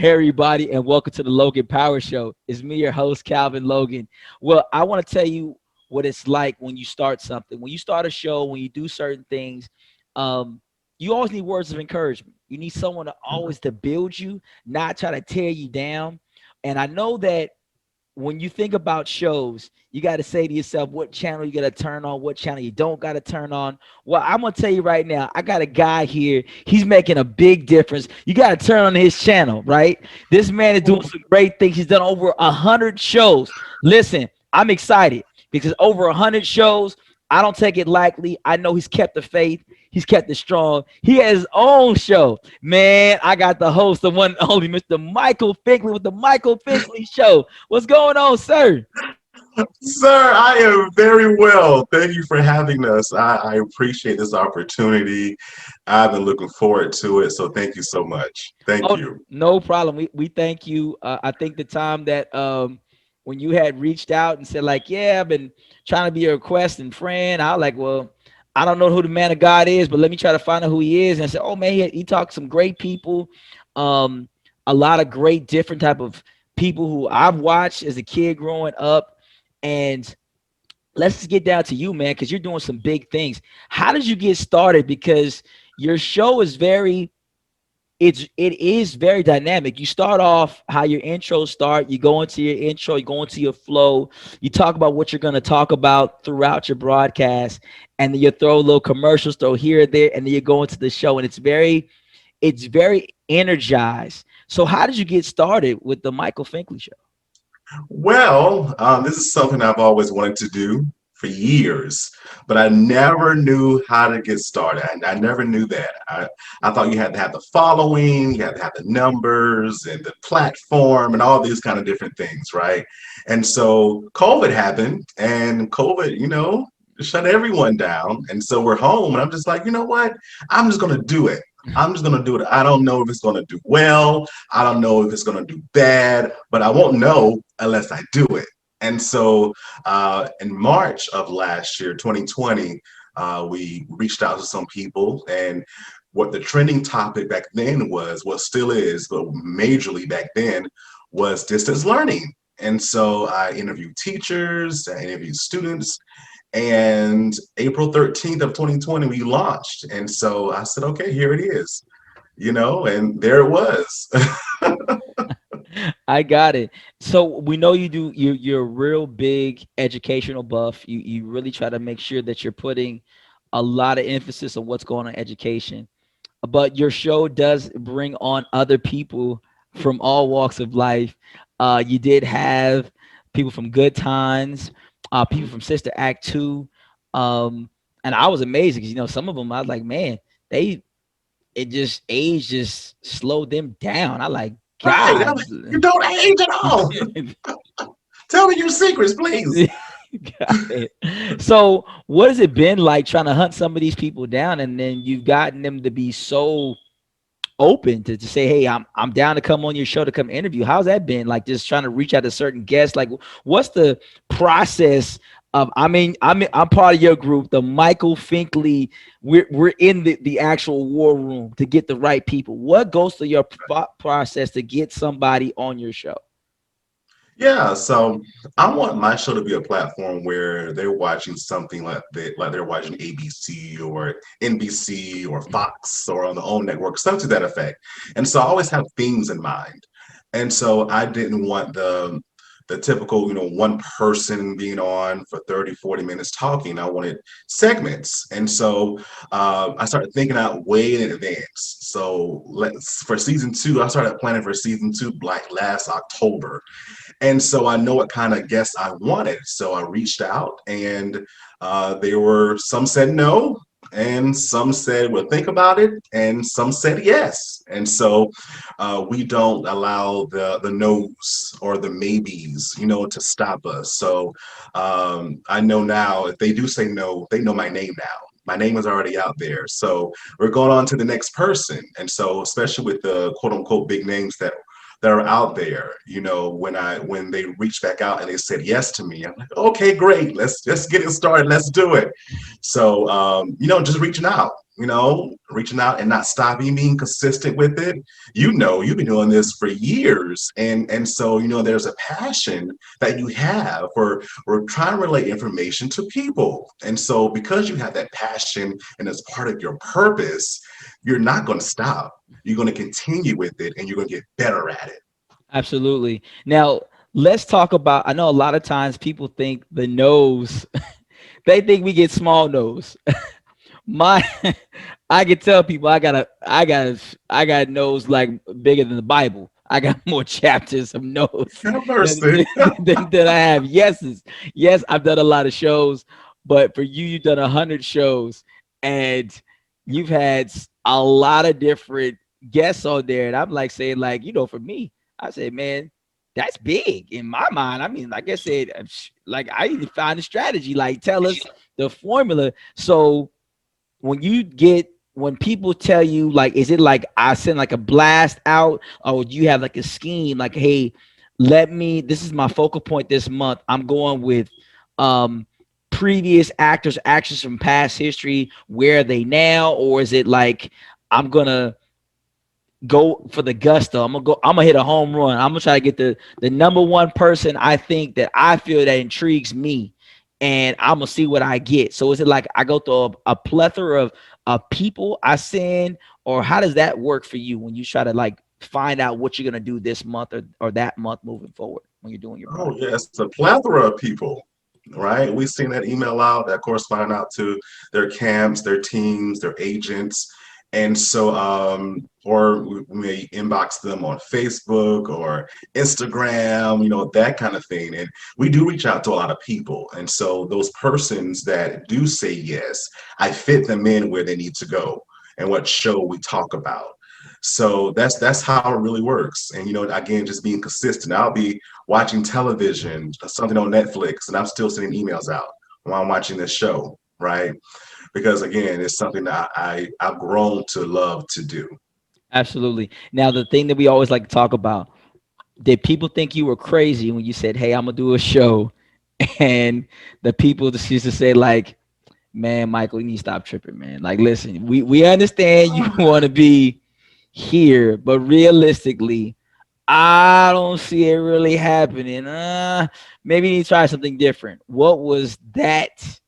Hey, everybody, and welcome to the Logan Power Show. It's me, your host, Calvin Logan. Well, I want to tell you what it's like when you start something. When you start a show, when you do certain things, um, you always need words of encouragement. You need someone to always to build you, not try to tear you down. And I know that when you think about shows, you got to say to yourself what channel you got to turn on, what channel you don't got to turn on. Well, I'm going to tell you right now, I got a guy here. He's making a big difference. You got to turn on his channel, right? This man is doing some great things. He's done over 100 shows. Listen, I'm excited because over 100 shows, I don't take it lightly. I know he's kept the faith. He's kept it strong. He has his own show. Man, I got the host, the one and only Mr. Michael Finkley with the Michael Finkley Show. What's going on, sir? Sir, I am very well. Thank you for having us. I appreciate this opportunity. I've been looking forward to it. So thank you so much. Thank Oh, you. no problem. We thank you. I think the time that when you had reached out and said like, yeah, I've been trying to be a requesting friend. I was like, well, I don't know who the man of God is, but let me try to find out who he is. And I said, oh man, he talked to some great people, um, a lot of great different type of people who I've watched as a kid growing up. And let's just get down to you, man, because you're doing some big things. How did you get started? Because your show is very it is very dynamic. You start off how your intros start. You go into your intro, you go into your flow. You talk about what you're going to talk about throughout your broadcast, and then you throw little commercials, throw here or there, and then you go into the show, and it's very energized. So, how did you get started with the Michael Finkley Show? Well, this is something I've always wanted to do for years, but I never knew how to get started. I never knew that. I thought you had to have the following, you had to have the numbers and the platform and all these kind of different things, right? And so COVID happened, and COVID, shut everyone down. And so we're home, and I'm just like, you know what? I'm just going to do it. I'm just going to do it. I don't know if it's going to do well. I don't know if it's going to do bad, but I won't know unless I do it. And so in March of last year, 2020, we reached out to some people, and what the trending topic back then was, what still is, but majorly back then, was distance learning. And so I interviewed teachers, I interviewed students, and April 13th of 2020, we launched. And so I said, okay, here it is, and there it was. I got it. So we know you're a real big educational buff. You really try to make sure that you're putting a lot of emphasis on what's going on in education. But your show does bring on other people from all walks of life. You did have people from Good Times, people from Sister Act 2. And I was amazed because some of them I was like, man, they it just age just slowed them down. I like Right. God. You don't age at all. Tell me your secrets, please. Got it. So, what has it been like trying to hunt some of these people down, and then you've gotten them to be so open to say, "Hey, I'm down to come on your show to come interview." How's that been? Like just trying to reach out to certain guests. Like, what's the process of? I'm part of your group, the Michael Finkley. We're in the actual war room to get the right people. What goes through your process to get somebody on your show? Yeah, so I want my show to be a platform where they're watching something like they're watching ABC or NBC or Fox or on the own network, something to that effect. And so I always have themes in mind. And so I didn't want the typical, one person being on for 30, 40 minutes talking. I wanted segments. And so I started thinking out way in advance. So for season two, I started planning for season two like last October. And so I know what kind of guests I wanted. So I reached out, and some said no, and some said, well, think about it, and some said yes. And so we don't allow the no's or the maybes, to stop us. So I know now if they do say no, they know my name now. My name is already out there. So we're going on to the next person. And so, especially with the quote unquote big names that are out there, when they reached back out and they said yes to me, I'm like, okay, great, let's get it started, let's do it. So just reaching out, reaching out and not stopping, being consistent with it. You've been doing this for years. And so, there's a passion that you have for trying to relate information to people. And so because you have that passion and it's part of your purpose, you're not going to stop. You're going to continue with it and you're going to get better at it. Absolutely. Now, let's talk about, I know a lot of times people think the nose, they think we get small nose. My I can tell people I got a nose like bigger than the Bible. I got more chapters of nose Have than mercy. than I have yeses. Yes, I've done a lot of shows, but for you, you've done 100 shows, and you've had a lot of different guests on there. And I'm like saying, like, for me, I said, man, that's big in my mind. I mean, like I said, like I need to find a strategy. Like, tell us the formula. So when people tell you, like, is it like I send like a blast out, or do you have like a scheme, like, hey, this is my focal point this month, I'm going with um previous actors from past history, where are they now? Or is it like I'm gonna go for the gusto, I'm gonna hit a home run, I'm gonna try to get the number one person I think that I feel that intrigues me, and I'm gonna see what I get? So is it like I go through a plethora of people I send, or how does that work for you when you try to like find out what you're gonna do this month, or that month moving forward when you're doing your Oh, project? yes, a plethora of people, right? We send that email out, that correspond out to their camps, their teams, their agents. And so, or we may inbox them on Facebook or Instagram, that kind of thing. And we do reach out to a lot of people. And so, those persons that do say yes, I fit them in where they need to go and what show we talk about. So that's how it really works. And again, just being consistent. I'll be watching television, something on Netflix, and I'm still sending emails out while I'm watching this show, right? Because again, it's something that I've grown to love to do. Absolutely. Now, the thing that we always like to talk about, did people think you were crazy when you said, hey, I'm gonna do a show? And the people just used to say, like, man, Michael, you need to stop tripping, man. Like, listen, we understand you want to be here, but realistically, I don't see it really happening. Maybe you need to try something different. What was that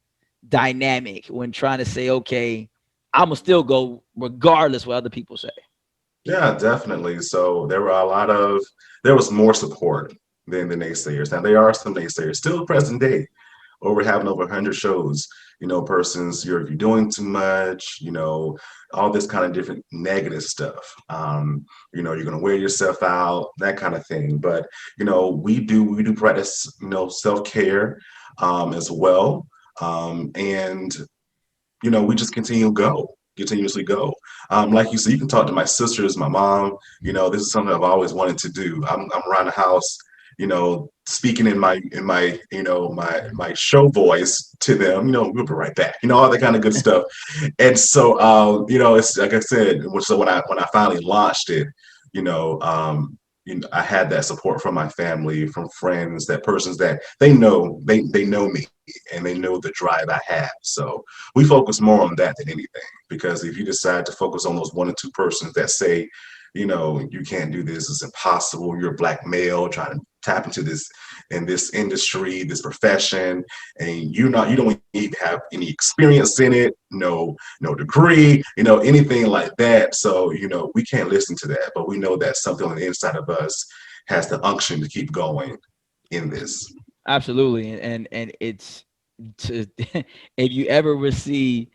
dynamic when trying to say, okay, I'm gonna still go regardless what other people say? Yeah, definitely. So there was more support than the naysayers. Now there are some naysayers still present day, or we're having over 100 shows. Persons, you're doing too much. All this kind of different negative stuff. You're gonna wear yourself out, that kind of thing. But we do practice self care as well, and we just continuously go. Like you said, you can talk to my sisters, my mom. This is something I've always wanted to do. I'm around the house, speaking in my show voice to them. We'll be right back. All that kind of good stuff. And so, it's like I said. So when I finally launched it, you know, um, I had that support from my family, from friends, that persons that they know me and they know the drive I have. So we focus more on that than anything, because if you decide to focus on those one or two persons that say, you can't do this, it's impossible, you're a black male trying to tap into this in this industry, this profession, and you don't even have any experience in it, no degree, anything like that. So, we can't listen to that, but we know that something on the inside of us has the unction to keep going in this. Absolutely, and it's to, if you ever will see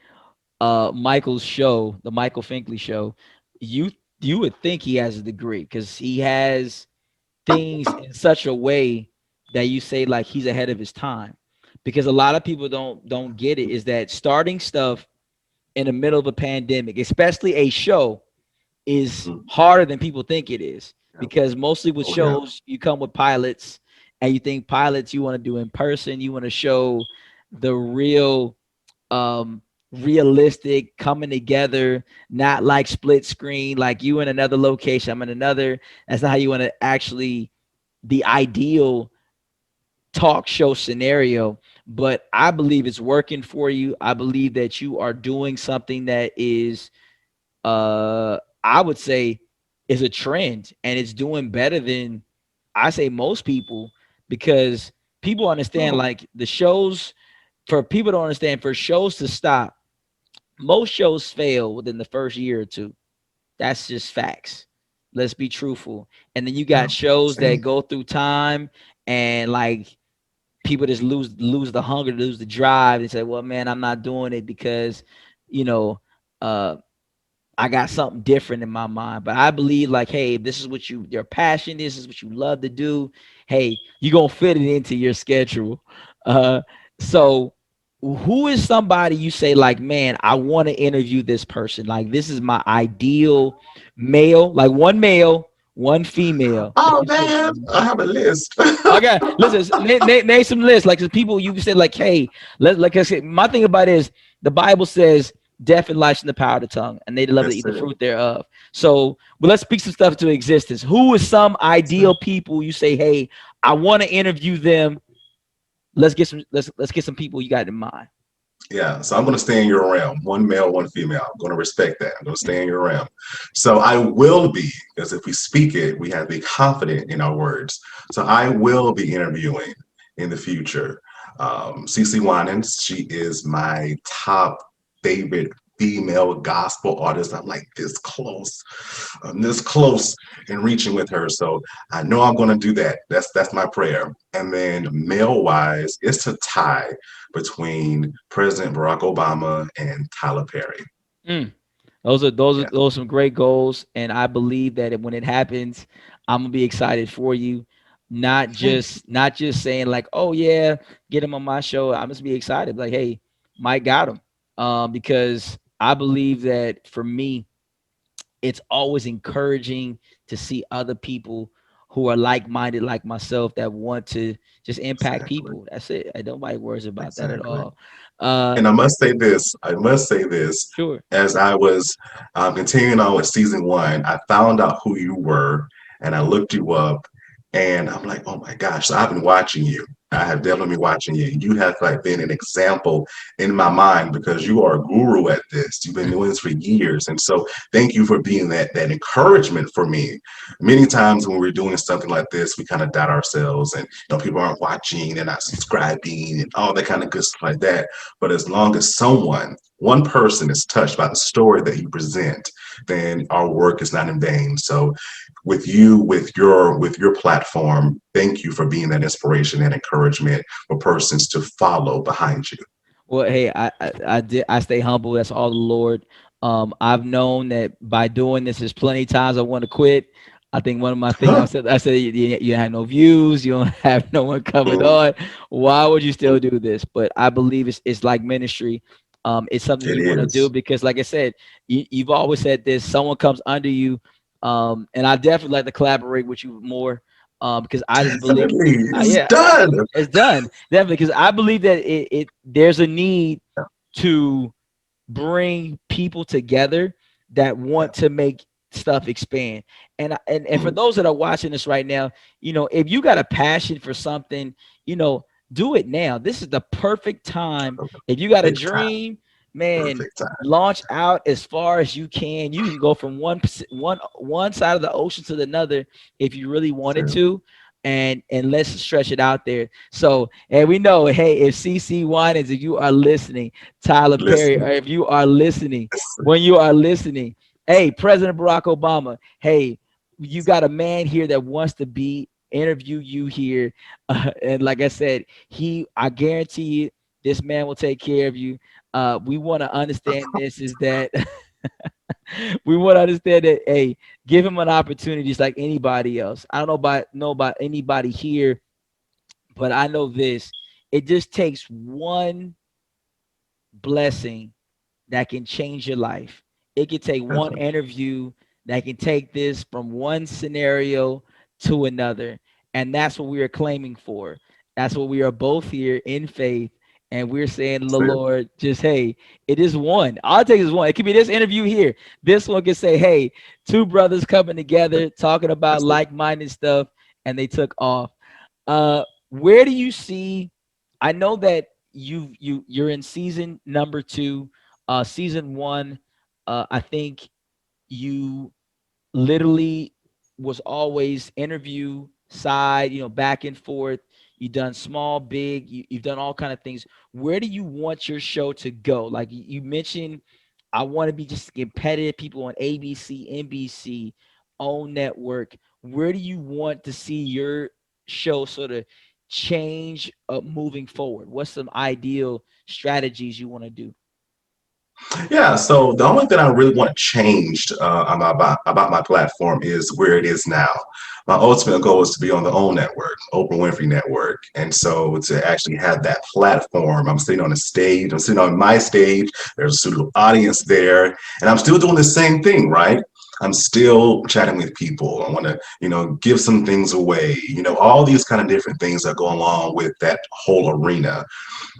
Michael's show, the Michael Finkley show, you you would think he has a degree because he has things in such a way that you say like he's ahead of his time. Because a lot of people don't get it, is that starting stuff in the middle of a pandemic, especially a show, is Mhm. harder than people think it is. Yeah. Because mostly with Oh yeah. shows, you come with pilots, and you think pilots you want to do in person, you want to show the real um realistic coming together, not like split screen, like you in another location, I'm in another. That's not how you want to actually, the ideal talk show scenario. but I believe it's working for you. I believe that you are doing something that is, I would say, is a trend, and it's doing better than I say most people, because people understand Oh, like the shows, for people to understand, for shows to stop, most shows fail within the first year or two. That's just facts. Let's be truthful. And then you yeah. got shows that Same. go through time, and like people just lose the hunger, lose the drive, and say, "Well, man, I'm not doing it because, you know, uh, I got something different in my mind." But I believe like, hey, if this is what your passion is, this is what you love to do. Hey, you gonna fit it into your schedule. Uh, so who is somebody you say like, man, I want to interview this person. Like this is my ideal male, like one male, one female. That Oh you say, man, I have a list. okay, listen, name some lists. Like the people you said, like, hey, like I said, my thing about it is the Bible says death and life's in the power of the tongue, and they that love to That's eat the it. fruit thereof. So, but let's speak some stuff into existence. Who is some That's it. ideal people you say, hey, I want to interview them. Let's get some people you got in mind. Yeah, so I'm going to stay in your realm. One male, one female. I'm going to respect that. I'm going to stay in your realm. So I will be, because if we speak it, we have to be confident in our words. So I will be interviewing in the future. CC Winans, she is my top favorite female gospel artist. I'm like this close. I'm this close in reaching with her. So I know I'm going to do that. That's my prayer. And then male wise, it's a tie between President Barack Obama and Tyler Perry. Mm. Those are Yeah, those are some great goals, and I believe that when it happens, I'm gonna be excited for you. Not just saying like, oh yeah, get him on my show. I'm just be excited, like, hey, Mike got him, because I believe that for me, it's always encouraging to see other people who are like-minded like myself that want to just impact exactly. people. That's it. I nobody worries about that at Exactly. all. Uh, And I must say this, sure. as I was continuing on with season one, I found out who you were and I looked you up and I'm like, oh my gosh, so I've been watching you. I have definitely been watching you. You have like been an example in my mind because you are a guru at this. You've been doing this for years. And so thank you for being that encouragement for me. Many times when we're doing something like this, we kind of doubt ourselves and people aren't watching, they're not subscribing and all that kind of good stuff like that. But as long as one person is touched by the story that you present, then our work is not in vain. So with you, with your platform, thank you for being that inspiration and encouragement for persons to follow behind you. Well, hey, I stay humble. That's all the Lord. I've known that by doing this, there's plenty of times I want to quit. I think one of my things I said you have no views, you don't have no one coming on. Why would you still do this? But I believe it's like ministry. It's something It you want to do is. because, like I said, you've always said this. Someone comes under you, and I definitely like to collaborate with you more, because I just believe, Definitely. It's yeah, done. it's done. Definitely, because I believe that it there's a need to bring people together that Yeah. want to make stuff expand. And for Mm, those that are watching this right now, if you got a passion for something, do it now. This is the perfect time. If you got a perfect time. dream, man, Perfect time. launch out as far as you can. You can go from one side of the ocean to another if you really wanted So, to. And let's stretch it out there. So, and we know, hey, if CC Winans, if you are listening, Tyler Perry, or listen, if you are listening, listen, when you are listening, hey, President Barack Obama, hey, you got a man here that wants to be interview you here, and like I said, I guarantee you, this man will take care of you. We want to understand this is that we want to understand that, hey, give him an opportunity just like anybody else. I don't know about anybody here, but I know this. It just takes one blessing that can change your life. It can take one definitely. interview that can take this from one scenario to another. And that's what we are claiming for. That's what we are both here in faith. And we're saying to the So, Lord, just, hey, it is one. All it takes is one. It could be this interview here. This one can say, hey, two brothers coming together, talking about that's it. like minded stuff, and they took off. Where do you see? I know that you're in season number two. Season one, I think you literally was always interview side, back and forth. You've done small, big, you've done all kind of things. Where do you want your show to go? Like you mentioned, I want to be just competitive people on ABC, NBC, own network. Where do you want to see your show sort of change moving forward? What's some ideal strategies you want to do? Yeah, so the only thing I really want changed about my platform is where it is now. My ultimate goal is to be on the OWN network, Oprah Winfrey Network. And so to actually have that platform, I'm sitting on a stage, I'm sitting on my stage, there's a studio audience there, and I'm still doing the same thing, right? I'm still chatting with people. I want to, give some things away, all these kind of different things that go along with that whole arena.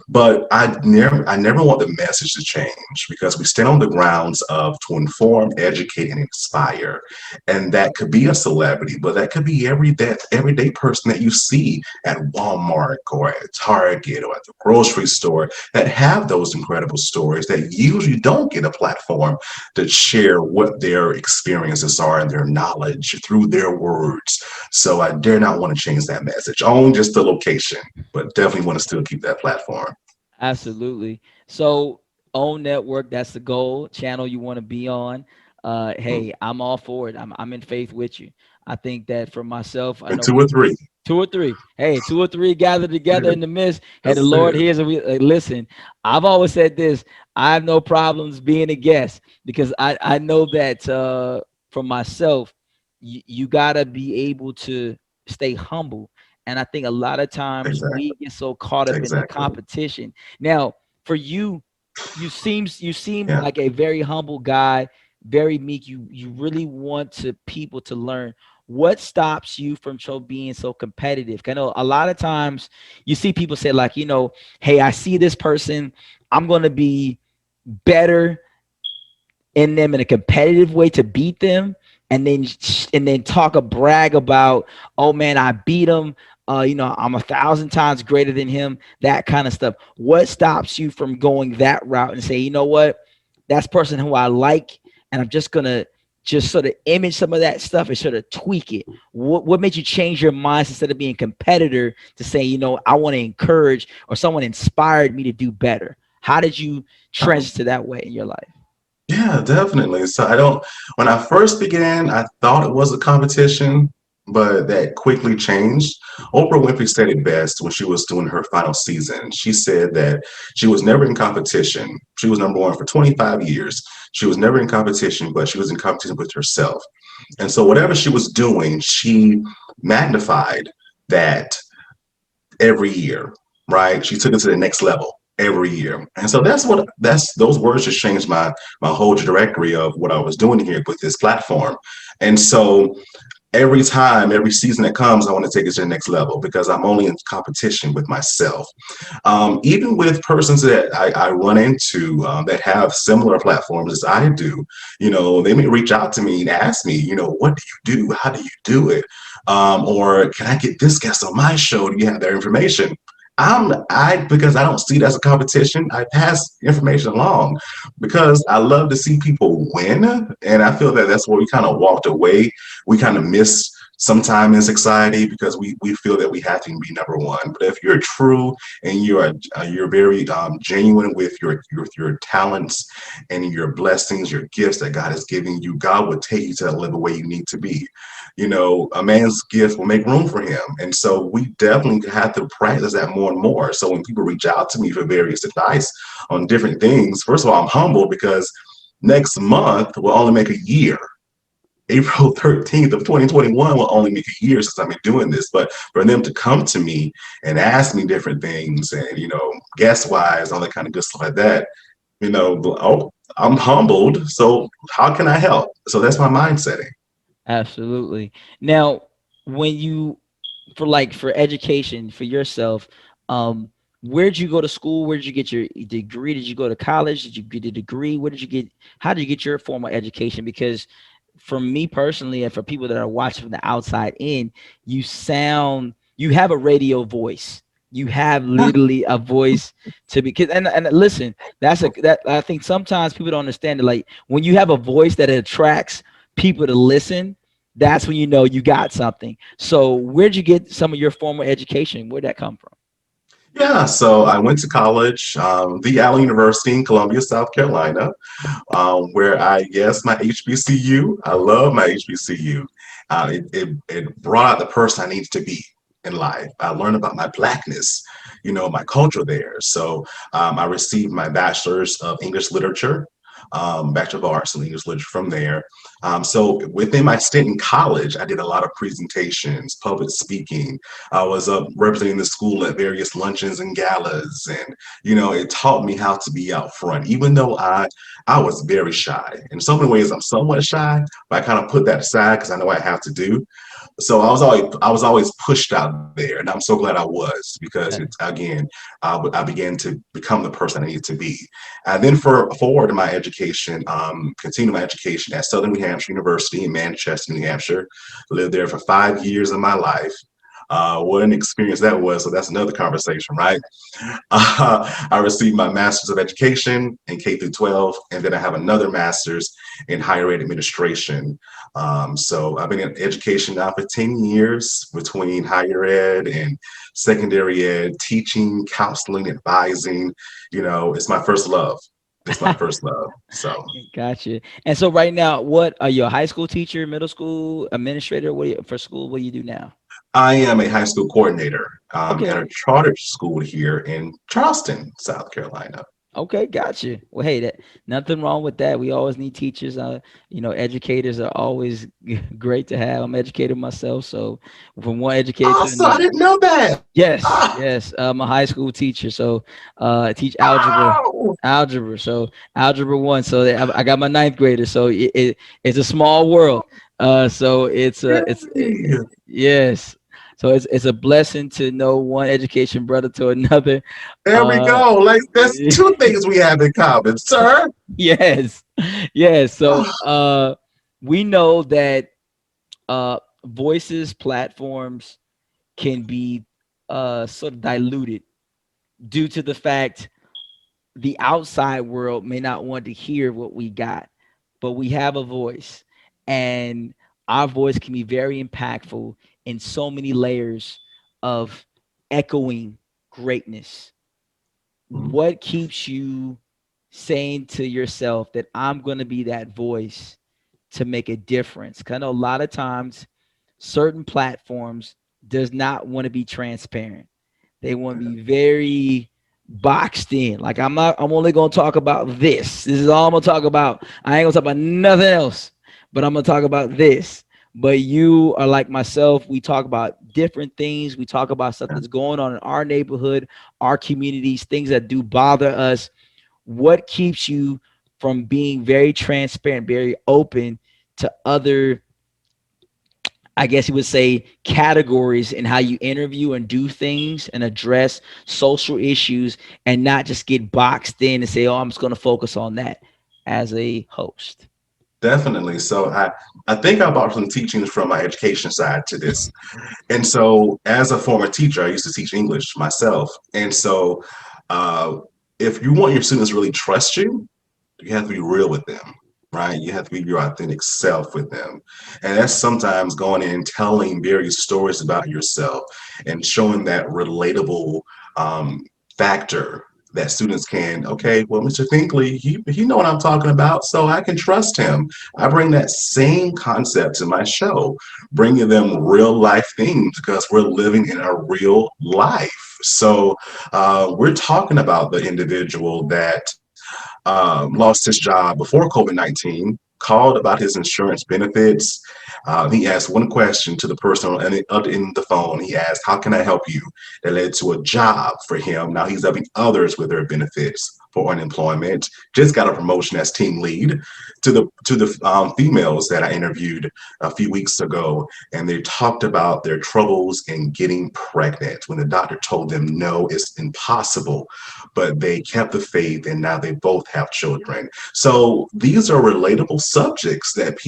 But I never want the message to change because we stand on the grounds of to inform, educate, and inspire. And that could be a celebrity, but that could be everyday person that you see at Walmart or at Target or at the grocery store that have those incredible stories that usually don't get a platform to share what their experiences are and their knowledge through their words. So I dare not want to change that message on just the location, but definitely want to still keep that platform. Absolutely. So own network, that's the goal, channel you want to be on. Hey, I'm all for it. I'm in faith with you. I think that for myself, I And know two or three. two or three. Hey, two or three gathered together in the midst. Hey, the That's Lord it. hears. And we listen. I've always said this. I have no problems being a guest because I know that for myself, you gotta be able to stay humble. And I think a lot of times we Exactly. get so caught up in the Exactly. competition. Now, for you, you seem Yeah. like a very humble guy, very meek. You really want to people to learn. What stops you from being so competitive? I know a lot of times you see people say like, hey, I see this person, I'm going to be better in them in a competitive way to beat them, and then talk a brag about, oh man, I beat him, I'm 1,000 times greater than him, that kind of stuff. What stops you from going that route and say, you know what, that's person who I like, and I'm just gonna just sort of image some of that stuff and sort of tweak it? What made you change your mind instead of being competitor to say, I want to encourage, or someone inspired me to do better? How did you Um, transition to that way in your life? yeah, definitely. So when I first began, I thought it was a competition, but that quickly changed. Oprah Winfrey said it best when she was doing her final season. She said that she was never in competition. She was number one for 25 years. She was never in competition, but she was in competition with herself. And so whatever she was doing, she magnified that every year, right? She took it to the next level every year. And so that's those words just changed my whole trajectory of what I was doing here with this platform. And so every time, every season that comes, I want to take it to the next level because I'm only in competition with myself. Even with persons that I run into that have similar platforms as I do, they may reach out to me and ask me, what do you do? How do you do it? Or can I get this guest on my show? Do you have their information? Because I don't see it as a competition, I pass information along because I love to see people win. And I feel that that's where we kind of walked away. We kind of miss sometime in society because we feel that we have to be number one. But if you're true and you're very genuine with your talents and your blessings, your gifts that God has given you, God will take you to that level where you need to be. A man's gift will make room for him. And so we definitely have to practice that more and more. So when people reach out to me for various advice on different things, first of all, I'm humbled because next month will only make a year. April 13th of 2021 will only make a year since I've been doing this. But for them to come to me and ask me different things and, guest wise, all that kind of good stuff like that, oh, I'm humbled. So how can I help? So that's my mind setting. Absolutely. Now, when you for education for yourself, um, where'd you go to school? Where did you get your degree? Did you go to college? Did you get a degree? Where did you get? How did you get your formal education? Because for me personally, and for people that are watching from the outside in, you have a radio voice. You have literally a voice to be. And listen, that I think sometimes people don't understand it. Like when you have a voice that attracts people to listen, that's when you know you got something. So where'd you get some of your formal education? Where'd that come from? Yeah, so I went to college, the Allen University in Columbia, South Carolina, where I guess my HBCU. I love my HBCU. It brought out the person I needed to be in life. I learned about my blackness, my culture there. So I received my bachelor's of English literature, Bachelor of Arts in English literature from there. So within my stint in college, I did a lot of presentations, public speaking. I was representing the school at various luncheons and galas, and it taught me how to be out front. Even though I was very shy. In so many ways, I'm somewhat shy, but I kind of put that aside because I know what I have to do. So I was always pushed out there, and I'm so glad I was because it's Yeah. again I began to become the person I needed to be. And then for forward in my education, continue my education at Southern New Hampshire University in Manchester, New Hampshire. Lived there for 5 years of my life. What an experience that was. So that's another conversation, right? I received my master's of education in K through 12, and then I have another master's in higher ed administration. So I've been in education now for 10 years between higher ed and secondary ed, teaching, counseling, advising. It's my first love. It's my first love. So Gotcha. And so right now, what are you, a high school teacher, middle school administrator? For school? What do you do now? I am a high school coordinator at a Okay. charter school here in Charleston, South Carolina. Okay, gotcha. Well, hey, that nothing wrong with that. We always need teachers. Educators are always great to have. I'm educated myself, so from one educator to Also, I another. didn't know that. Yes, Ah, yes. I'm a high school teacher, so I teach wow. algebra. So algebra one. So I got my ninth grader. So it's a small world. So Yay. yes. So it's a blessing to know one education brother to another. There we Uh, go. Like that's two things we have in common, sir. yes, yes. So Ah, we know that voices platforms can be sort of diluted due to the fact the outside world may not want to hear what we got, but we have a voice, and our voice can be very impactful in so many layers of echoing greatness. What keeps you saying to yourself that I'm going to be that voice to make a difference? 'Cause I know a lot of times certain platforms does not want to be transparent. They want to be very boxed in. Like I'm only gonna talk about this. This is all I'm gonna talk about. I ain't gonna talk about nothing else, but I'm gonna talk about this. But you are like myself. We talk about different things. We talk about stuff that's going on in our neighborhood, our communities, things that do bother us. What keeps you from being very transparent, very open to other, I guess you would say, categories in how you interview and do things and address social issues, and not just get boxed in and say, oh, I'm just going to focus on that as a host? definitely. So I think I brought some teachings from my education side to this. And so as a former teacher, I used to teach English myself. And so uh, if you want your students to really trust you, you have to be real with them, right? You have to be your authentic self with them. And that's sometimes going in and telling various stories about yourself and showing that relatable um, factor that students can, okay, well, Mr. Finkley, he know what I'm talking about, so I can trust him. I bring that same concept to my show, bringing them real life things because we're living in a real life. So we're talking about the individual that lost his job before COVID-19, called about his insurance benefits. He asked one question to the person in the phone. He asked, how can I help you? That led to a job for him. Now he's helping others with their benefits for unemployment. Just got a promotion as team lead. To the females that I interviewed a few weeks ago, and they talked about their troubles in getting pregnant when the doctor told them no, it's impossible, but they kept the faith and now they both have children. So these are relatable subjects that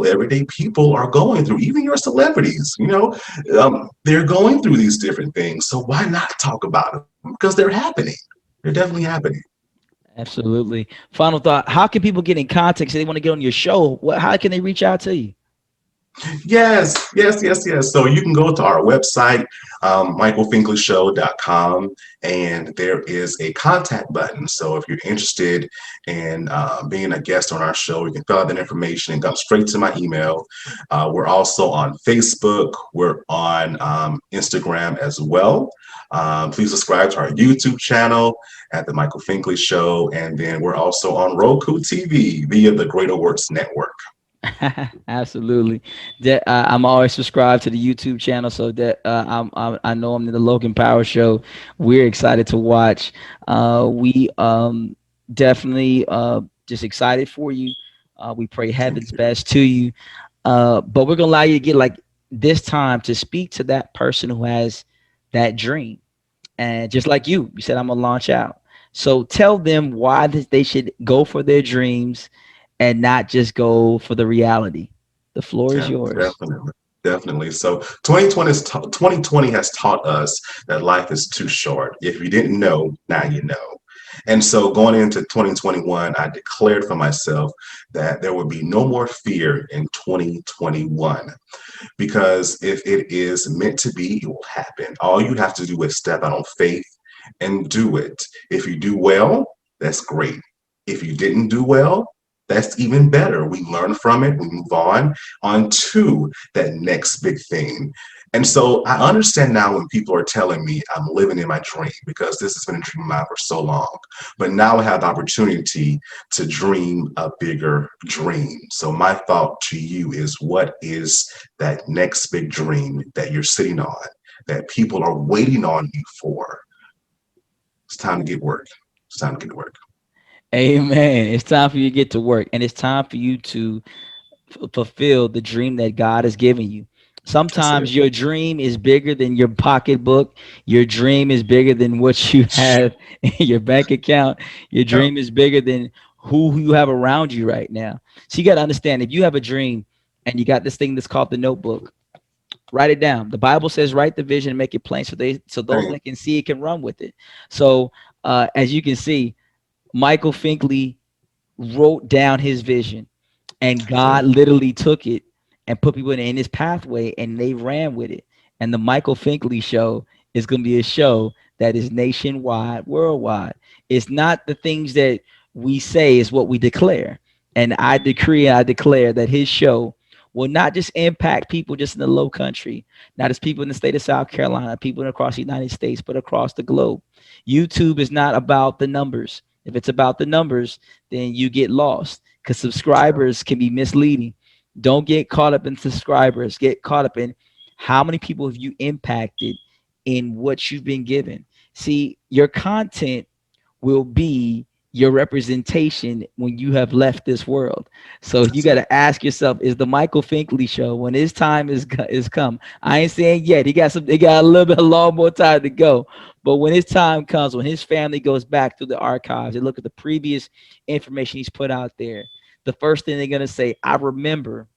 everyday people are are going through, even your celebrities, they're going through these different things. So why not talk about them? Because they're happening. They're definitely happening. Absolutely. Final thought: how can people get in contact if they want to get on your show? How can they reach out to you? Yes, yes, yes, yes. So you can go to our website, michaelfinkleyshow.com, and there is a contact button. So if you're interested in being a guest on our show, you can fill out that information and come straight to my email. We're also on Facebook. We're on Instagram as well. Please subscribe to our YouTube channel at the Michael Finkley Show, and then we're also on Roku TV via the Greater Works Network. Absolutely. That I'm always subscribed to the YouTube channel, so that I know I'm in the Logan Power Show. We're excited to watch. We definitely just excited for you. We pray Thank heaven's you. best to you. But we're gonna allow you to get like this time to speak to that person who has that dream. And just like you said, I'm gonna launch out. So tell them why they should go for their dreams and not just go for the reality. The floor is Yeah, yours. definitely. Definitely. So 2020 has taught us that life is too short. If you didn't know, now you know. And so going into 2021, I declared for myself that there would be no more fear in 2021, because if it is meant to be, it will happen. All you have to do is step out on faith and do it. If you do well, that's great. If you didn't do well, that's even better. We learn from it, we move on to that next big thing. And so I understand now when people are telling me I'm living in my dream, because this has been a dream of mine for so long. But now I have the opportunity to dream a bigger dream. So my thought to you is, what is that next big dream that you're sitting on, that people are waiting on you for? It's time to get work. It's time to get to work. Amen. It's time for you to get to work, and it's time for you to fulfill the dream that God has given you. That's it. Sometimes your dream is bigger than your pocketbook. Your dream is bigger than what you have in your bank account. Your Yeah. dream is bigger than who you have around you right now. So you got to understand, if you have a dream and you got this thing that's called the notebook, write it down. The Bible says write the vision and make it plain so those Hey, that can see it can run with it. So as you can see, Michael Finkley wrote down his vision, and that's it. God literally took it and put people in his pathway, and they ran with it. And the Michael Finkley show is going to be a show that is nationwide, worldwide. It's not the things that we say, is what we declare. And I decree and I declare that his show will not just impact people just in the low country, not as people in the state of South Carolina, people across the United States, but across the globe. YouTube is not about the numbers. If it's about the numbers, then you get lost, because Yeah. subscribers can be misleading. Don't get caught up in subscribers. Get caught up in how many people have you impacted in what you've been given. See, your content will be your representation when you have left this world. So you That's got it. to ask yourself: is the Michael Finkley show, when his time is come? I ain't saying yet. He got a little bit, a long more time to go. But when his time comes, when his family goes back through the archives and look at the previous information he's put out there, the first thing they're gonna say: I remember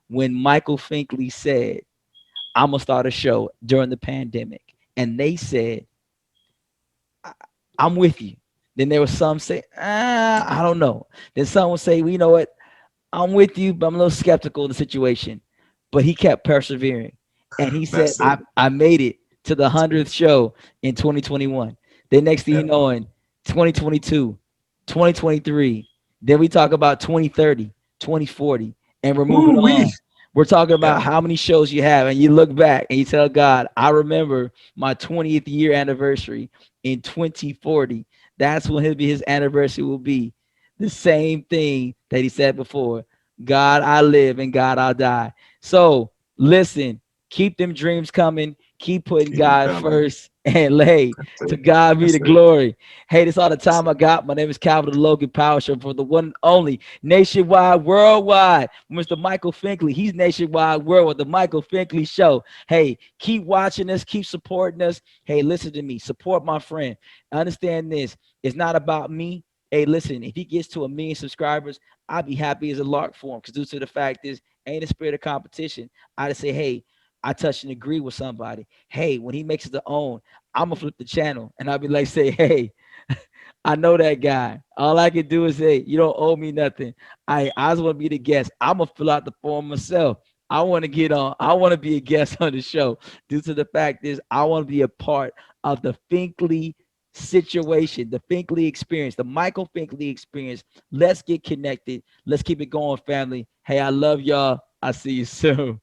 when Michael Finkley said, "I'm gonna start a show during the pandemic," and they said, I'm with you. Then there was some say, I don't know. Then some will say, well, you know what? I'm with you, but I'm a little skeptical of the situation. But he kept persevering. And he said, That's it. I made it to the 100th show in 2021. Then next thing you Yeah. know, in 2022, 2023, then we talk about 2030, 2040, and we're moving Woo wee. on. We're talking Yeah. about how many shows you have, and you look back and you tell God, I remember my 20th year anniversary in 2040. That's when his anniversary will be. The same thing that he said before: God, I live, and God, I'll die. So listen, keep them dreams coming. Keep putting Keep them God coming. first, and hey, That's to it. God be That's the it. glory. Hey, this is all the That's time it. I got. My name is Calvin the Logan Power Show for the one and only nationwide, worldwide, Mr. Michael Finkley. He's nationwide, worldwide, the Michael Finkley Show. Hey, keep watching us, keep supporting us. Hey, listen to me, support my friend. Understand this: it's not about me. Hey, listen, if he gets to 1 million subscribers, I'll be happy as a lark for him. Because due to the fact is, ain't a spirit of competition. I just say, hey, I touch and agree with somebody. Hey, when he makes it to own, I'm gonna flip the channel and I'll be like, say, hey, I know that guy. All I can do is say, you don't owe me nothing. I just want to be the guest. I'm gonna fill out the form myself. I want to get on. I want to be a guest on the show. Due to the fact is, I want to be a part of the Finkley situation, the Finkley experience, the Michael Finkley experience. Let's get connected. Let's keep it going, family. Hey, I love y'all. I see you soon.